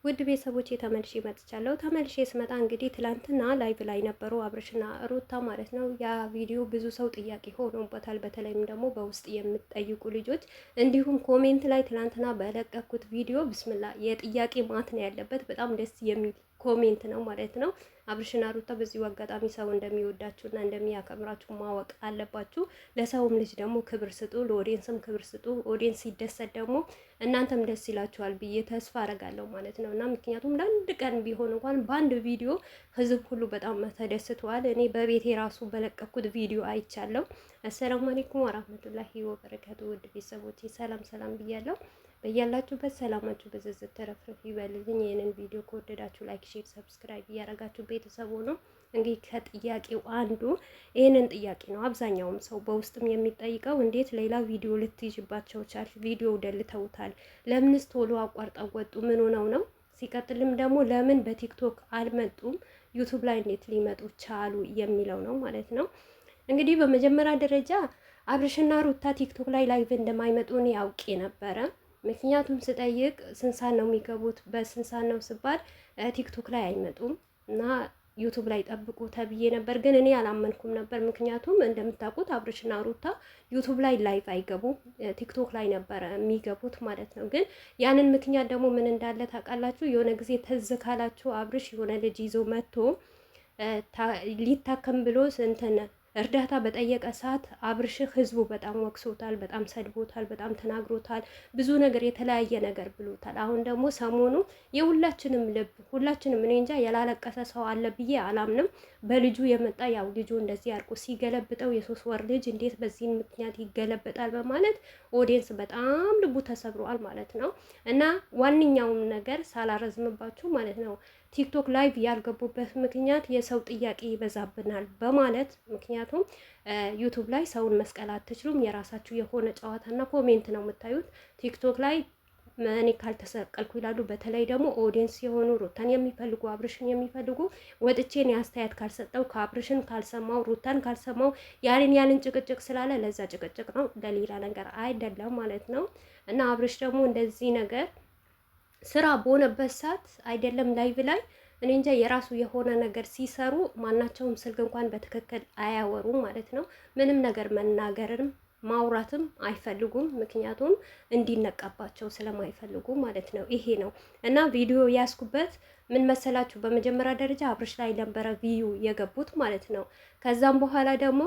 ውድ ቤተሰቦቼ ተመልሼ መጥቻለሁ። ተመልሼ ስመጣ እንግዲህ ትላንትና ላይቭ ላይ ነበሩ አብርሽና ሩታ ማለት ነው። ያ ቪዲዮ ብዙ ሰው ጥያቄ ሆኖበታል። በተለይም ደግሞ በውስጥ የምትጠይቁ ልጆች እንዲሁም ኮሜንት ላይ ትላንትና በለቀኩት ቪዲዮ ብስምላ የጥያቄ ማት ነው ያለበት። በጣም ደስ የሚል ኮሜንት ነው ማለት ነው። አብርሽና ሩታ በዚሁ አጋጣሚ ሰው እንደሚወዳችሁና እንደሚያከብራችሁ ማወቅ አለባችሁ። ለሰውም ልጅ ደግሞ ክብር ስጡ፣ ለኦዲየንስም ክብር ስጡ። ኦዲየንስ ሲደሰት ደግሞ እናንተም ደስ ይላችኋል ብዬ ተስፋ አረጋለሁ ማለት ነው። እና ምክንያቱም ለአንድ ቀን ቢሆን እንኳን በአንድ ቪዲዮ ህዝብ ሁሉ በጣም ተደስተዋል። እኔ በቤቴ ራሱ በለቀኩት ቪዲዮ አይቻለሁ። አሰላሙ አለይኩም ወራህመቱላሂ ወበረካቱ። ውድ ቤተሰቦቼ ሰላም ሰላም ብያለሁ። በያላችሁበት ሰላማችሁ በዝዝት ተረፍረፍ ይበልልኝ። ይህንን ቪዲዮ ከወደዳችሁ ላይክ፣ ሼር፣ ሰብስክራይብ እያደረጋችሁ ቤተሰቡ ነው። እንግዲህ ከጥያቄው አንዱ ይህንን ጥያቄ ነው አብዛኛውም ሰው በውስጥም የሚጠይቀው፣ እንዴት ሌላ ቪዲዮ ልትይዥባቸው ቻልሽ? ቪዲዮ ደልተውታል። ለምንስ ቶሎ አቋርጠው ወጡ? ምን ሆነው ነው? ሲቀጥልም ደግሞ ለምን በቲክቶክ አልመጡም? ዩቱብ ላይ እንዴት ሊመጡ ቻሉ? የሚለው ነው ማለት ነው። እንግዲህ በመጀመሪያ ደረጃ አብርሽና ሩታ ቲክቶክ ላይ ላይቭ እንደማይመጡ እኔ አውቄ ነበረ። ምክንያቱም ስጠይቅ ስንት ሰዓት ነው የሚገቡት? በስንት ሰዓት ነው ስባል ቲክቶክ ላይ አይመጡም እና ዩቱብ ላይ ጠብቁ ተብዬ ነበር። ግን እኔ አላመንኩም ነበር። ምክንያቱም እንደምታውቁት አብርሽና ሩታ ዩቱብ ላይ ላይቭ አይገቡም፣ ቲክቶክ ላይ ነበረ የሚገቡት ማለት ነው። ግን ያንን ምክንያት ደግሞ ምን እንዳለ ታውቃላችሁ? የሆነ ጊዜ ትዝ ካላችሁ አብርሽ የሆነ ልጅ ይዞ መጥቶ ሊታከም ብሎ እንትን እርዳታ በጠየቀ ሰዓት አብርሽ ህዝቡ በጣም ወቅሶታል፣ በጣም ሰድቦታል፣ በጣም ተናግሮታል፣ ብዙ ነገር የተለያየ ነገር ብሎታል። አሁን ደግሞ ሰሞኑ የሁላችንም ልብ ሁላችንም እኔ እንጃ ያላለቀሰ ሰው አለ ብዬ አላምንም። በልጁ የመጣ ያው ልጁ እንደዚህ አርቆ ሲገለብጠው የ3 ወር ልጅ እንዴት በዚህ ምክንያት ይገለበጣል በማለት ኦዲየንስ በጣም ልቡ ተሰብሯል ማለት ነው። እና ዋነኛውም ነገር ሳላረዝምባችሁ ማለት ነው ቲክቶክ ላይቭ ያልገቡበት ምክንያት የሰው ጥያቄ ይበዛብናል በማለት ምክንያቱም ዩቱብ ላይ ሰውን መስቀል አትችሉም። የራሳችሁ የሆነ ጨዋታና ኮሜንት ነው የምታዩት። ቲክቶክ ላይ እኔ ካልተሰቀልኩ ይላሉ። በተለይ ደግሞ ኦዲየንስ የሆኑ ሩታን የሚፈልጉ አብርሽን የሚፈልጉ ወጥቼን የአስተያየት ካልሰጠው ከአብርሽን ካልሰማው ሩታን ካልሰማው ያንን ጭቅጭቅ ስላለ ለዛ ጭቅጭቅ ነው፣ ለሌላ ነገር አይደለም ማለት ነው። እና አብርሽ ደግሞ እንደዚህ ነገር ስራ በሆነበት ሰዓት አይደለም ላይቭ ላይ እኔ እንጃ የራሱ የሆነ ነገር ሲሰሩ ማናቸውም ስልክ እንኳን በትክክል አያወሩም ማለት ነው። ምንም ነገር መናገርም ማውራትም አይፈልጉም። ምክንያቱም እንዲነቃባቸው ስለማይፈልጉ ማለት ነው። ይሄ ነው እና ቪዲዮ ያስኩበት ምን መሰላችሁ? በመጀመሪያ ደረጃ አብርሽ ላይ ነበረ ቪዩ የገቡት ማለት ነው። ከዛም በኋላ ደግሞ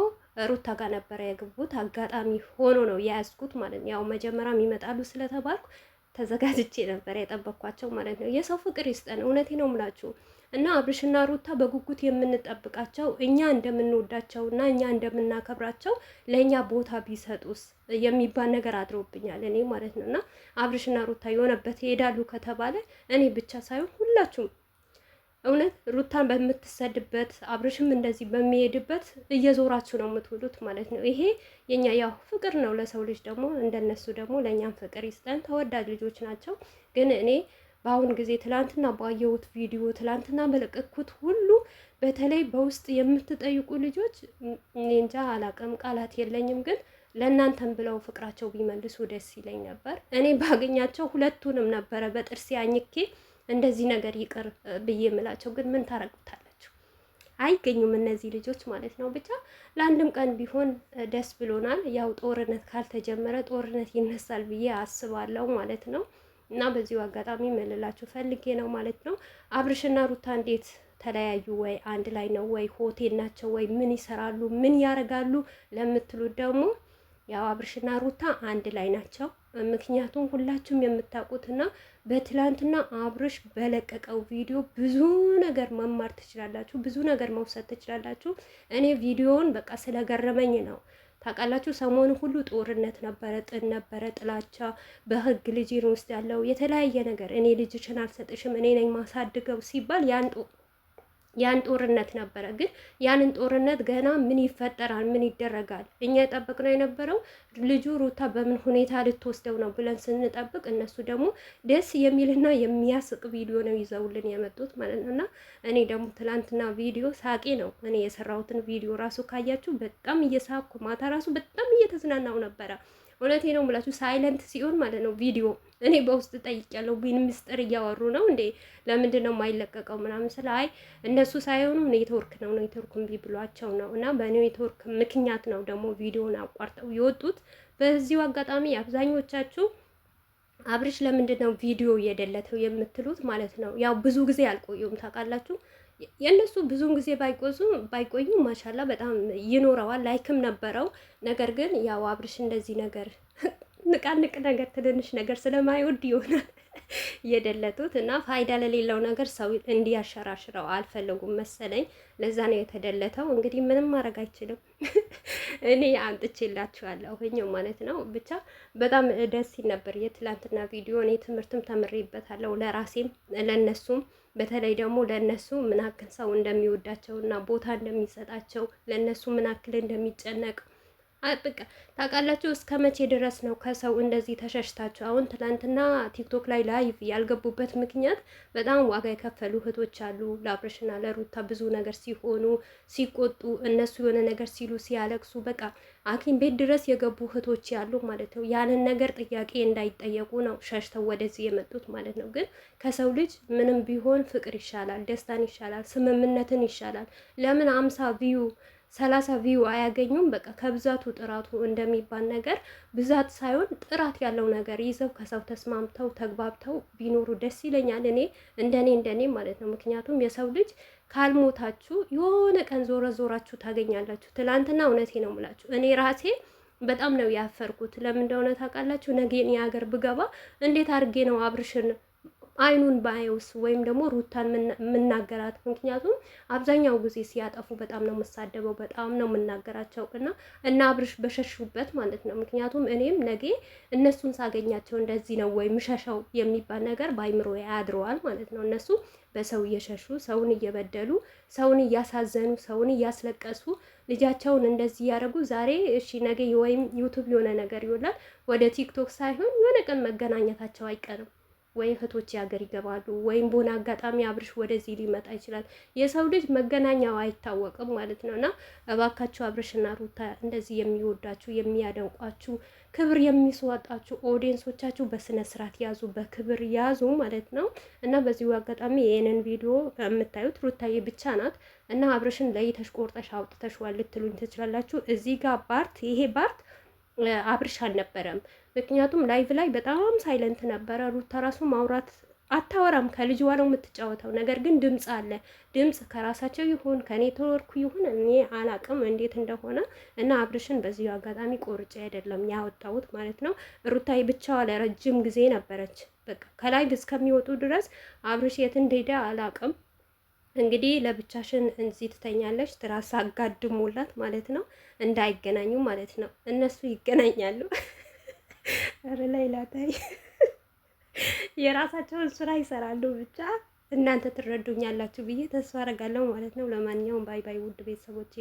ሩታ ጋር ነበረ የገቡት። አጋጣሚ ሆኖ ነው የያዝኩት ማለት ነው። ያው መጀመሪያም ይመጣሉ ስለተባልኩ ተዘጋጅቼ ነበር የጠበቅኳቸው ማለት ነው። የሰው ፍቅር ይስጠን። እውነቴ ነው የምላችሁ እና አብርሽና ሩታ በጉጉት የምንጠብቃቸው እኛ እንደምንወዳቸው እና እኛ እንደምናከብራቸው ለእኛ ቦታ ቢሰጡስ የሚባል ነገር አድሮብኛል እኔ ማለት ነው። እና አብርሽና ሩታ የሆነበት ይሄዳሉ ከተባለ እኔ ብቻ ሳይሆን ሁላችሁም እውነት ሩታን በምትሰድበት አብርሽም እንደዚህ በሚሄድበት እየዞራችሁ ነው የምትውሉት ማለት ነው። ይሄ የኛ ያው ፍቅር ነው። ለሰው ልጅ ደግሞ እንደነሱ ደግሞ ለእኛም ፍቅር ይስጠን። ተወዳጅ ልጆች ናቸው። ግን እኔ በአሁን ጊዜ ትላንትና ባየሁት ቪዲዮ ትላንትና በለቀኩት ሁሉ በተለይ በውስጥ የምትጠይቁ ልጆች እኔ እንጃ አላቅም፣ ቃላት የለኝም። ግን ለእናንተም ብለው ፍቅራቸው ቢመልሱ ደስ ይለኝ ነበር። እኔ ባገኛቸው ሁለቱንም ነበረ በጥርሴ አኝኬ እንደዚህ ነገር ይቅር ብዬ የምላቸው። ግን ምን ታረጉታላችሁ? አይገኙም እነዚህ ልጆች ማለት ነው። ብቻ ለአንድም ቀን ቢሆን ደስ ብሎናል። ያው ጦርነት ካልተጀመረ ጦርነት ይነሳል ብዬ አስባለሁ ማለት ነው። እና በዚሁ አጋጣሚ መልላችሁ ፈልጌ ነው ማለት ነው። አብርሽና ሩታ እንዴት ተለያዩ? ወይ አንድ ላይ ነው ወይ ሆቴል ናቸው ወይ ምን ይሰራሉ ምን ያደርጋሉ ለምትሉት ደግሞ ያው አብርሽና ሩታ አንድ ላይ ናቸው። ምክንያቱም ሁላችሁም የምታውቁትና በትላንትና አብርሽ በለቀቀው ቪዲዮ ብዙ ነገር መማር ትችላላችሁ፣ ብዙ ነገር መውሰድ ትችላላችሁ። እኔ ቪዲዮውን በቃ ስለገረመኝ ነው። ታውቃላችሁ ሰሞኑ ሁሉ ጦርነት ነበረ፣ ጥል ነበረ፣ ጥላቻ በህግ ልጅን ውስጥ ያለው የተለያየ ነገር እኔ ልጅሽን አልሰጥሽም እኔ ነኝ ማሳድገው ሲባል ያን ጦርነት ነበረ። ግን ያንን ጦርነት ገና ምን ይፈጠራል ምን ይደረጋል እኛ የጠበቅነው የነበረው ልጁ ሩታ በምን ሁኔታ ልትወስደው ነው ብለን ስንጠብቅ እነሱ ደግሞ ደስ የሚልና የሚያስቅ ቪዲዮ ነው ይዘውልን የመጡት ማለት ነው። እና እኔ ደግሞ ትላንትና ቪዲዮ ሳቄ ነው። እኔ የሰራሁትን ቪዲዮ ራሱ ካያችሁ በጣም እየሳኩ ማታ ራሱ በጣም እየተዝናናው ነበረ። እውነቴ ነው የምላችሁ ሳይለንት ሲሆን ማለት ነው ቪዲዮ እኔ በውስጥ ጠይቄያለሁ። ቢን ምስጢር እያወሩ ነው እንዴ ለምንድን ነው የማይለቀቀው ምናምን ስለ አይ እነሱ ሳይሆኑ ኔትወርክ ነው ኔትወርክ እምቢ ብሏቸው ነው እና በኔትወርክ ምክንያት ነው ደግሞ ቪዲዮን አቋርጠው የወጡት። በዚሁ አጋጣሚ አብዛኞቻችሁ አብርሽ ለምንድን ነው ቪዲዮ እየደለተው የምትሉት ማለት ነው። ያው ብዙ ጊዜ አልቆዩም ታውቃላችሁ። የእነሱ ብዙውን ጊዜ ባይቆዩም ማሻላ በጣም ይኖረዋል፣ ላይክም ነበረው። ነገር ግን ያው አብርሽ እንደዚህ ነገር ንቃንቅ ነገር ትንንሽ ነገር ስለማይወድ ይሆናል የደለቱት እና ፋይዳ ለሌለው ነገር ሰው እንዲያሸራሽረው አልፈለጉም መሰለኝ። ለዛ ነው የተደለተው። እንግዲህ ምንም ማድረግ አይችልም። እኔ አምጥቼላችኋለሁ ማለት ነው። ብቻ በጣም ደስ ሲል ነበር የትላንትና ቪዲዮ። እኔ ትምህርትም ተምሬበታለሁ ለራሴም ለነሱም። በተለይ ደግሞ ለነሱ ምን ያክል ሰው እንደሚወዳቸው እና ቦታ እንደሚሰጣቸው ለነሱ ምን ያክል እንደሚጨነቅ በቃ ታውቃላችሁ። እስከ መቼ ድረስ ነው ከሰው እንደዚህ ተሸሽታችሁ? አሁን ትናንትና ቲክቶክ ላይ ላይቭ ያልገቡበት ምክንያት በጣም ዋጋ የከፈሉ እህቶች አሉ። ለአብርሽና ለሩታ ብዙ ነገር ሲሆኑ ሲቆጡ፣ እነሱ የሆነ ነገር ሲሉ ሲያለቅሱ፣ በቃ ሐኪም ቤት ድረስ የገቡ እህቶች ያሉ ማለት ነው። ያንን ነገር ጥያቄ እንዳይጠየቁ ነው ሸሽተው ወደዚህ የመጡት ማለት ነው። ግን ከሰው ልጅ ምንም ቢሆን ፍቅር ይሻላል፣ ደስታን ይሻላል፣ ስምምነትን ይሻላል። ለምን 50 ቪዩ 30 ቪው አያገኙም? በቃ ከብዛቱ ጥራቱ እንደሚባል ነገር ብዛት ሳይሆን ጥራት ያለው ነገር ይዘው ከሰው ተስማምተው ተግባብተው ቢኖሩ ደስ ይለኛል። እኔ እንደኔ ማለት ነው። ምክንያቱም የሰው ልጅ ካልሞታችሁ የሆነ ቀን ዞራችሁ ታገኛላችሁ። ትላንትና እውነቴ ነው የምላችሁ እኔ ራሴ በጣም ነው ያፈርኩት። ለምን እንደሆነ ታውቃላችሁ? ነገ እኔ ሀገር ብገባ እንዴት አድርጌ ነው አብርሽን አይኑን ባየውስ ወይም ደግሞ ሩታን የምናገራት? ምክንያቱም አብዛኛው ጊዜ ሲያጠፉ በጣም ነው የምሳደበው፣ በጣም ነው የምናገራቸው እና አብርሽ በሸሹበት ማለት ነው። ምክንያቱም እኔም ነገ እነሱን ሳገኛቸው እንደዚህ ነው ወይ ምሸሻው የሚባል ነገር በአይምሮ ያድረዋል ማለት ነው። እነሱ በሰው እየሸሹ ሰውን እየበደሉ ሰውን እያሳዘኑ ሰውን እያስለቀሱ ልጃቸውን እንደዚህ እያደረጉ ዛሬ እሺ ነገ ወይም ዩቱብ የሆነ ነገር ይውላል ወደ ቲክቶክ ሳይሆን የሆነ ቀን መገናኘታቸው አይቀርም። ወይ እህቶች ሀገር ይገባሉ ወይም በሆነ አጋጣሚ አብርሽ ወደዚህ ሊመጣ ይችላል። የሰው ልጅ መገናኛው አይታወቅም ማለት ነው። እና እባካችሁ አብርሽና ሩታ እንደዚህ የሚወዳችሁ የሚያደንቋችሁ ክብር የሚስዋጣችሁ ኦዲየንሶቻችሁ በስነ ስርዓት ያዙ፣ በክብር ያዙ ማለት ነው። እና በዚሁ አጋጣሚ ይህንን ቪዲዮ የምታዩት ሩታዬ ብቻ ናት እና አብርሽን ለይተሽ ቆርጠሽ አውጥተሽዋል ልትሉኝ ትችላላችሁ። እዚህ ጋር ይሄ ባርት አብርሽ አልነበረም። ምክንያቱም ላይቭ ላይ በጣም ሳይለንት ነበረ። ሩታ ራሱ ማውራት አታወራም፣ ከልጅ ነው የምትጫወተው። ነገር ግን ድምፅ አለ። ድምፅ ከራሳቸው ይሁን ከኔ ተወርኩ ይሁን እኔ አላቅም እንዴት እንደሆነ እና አብርሽን በዚሁ አጋጣሚ ቆርጬ አይደለም ያወጣሁት ማለት ነው። ሩታዬ ብቻዋ ለረጅም ጊዜ ነበረች። በቃ ከላይቭ እስከሚወጡ ድረስ አብርሽ የት እንደሄደ አላቅም። እንግዲህ ለብቻሽን እዚህ ትተኛለች፣ ትራስ አጋድሞላት ማለት ነው። እንዳይገናኙ ማለት ነው። እነሱ ይገናኛሉ። ኧረ ላይላታይ የራሳቸውን ስራ ይሰራሉ። ብቻ እናንተ ትረዱኛላችሁ ብዬ ተስፋ አደርጋለሁ ማለት ነው። ለማንኛውም ባይ ባይ ውድ ቤተሰቦቼ።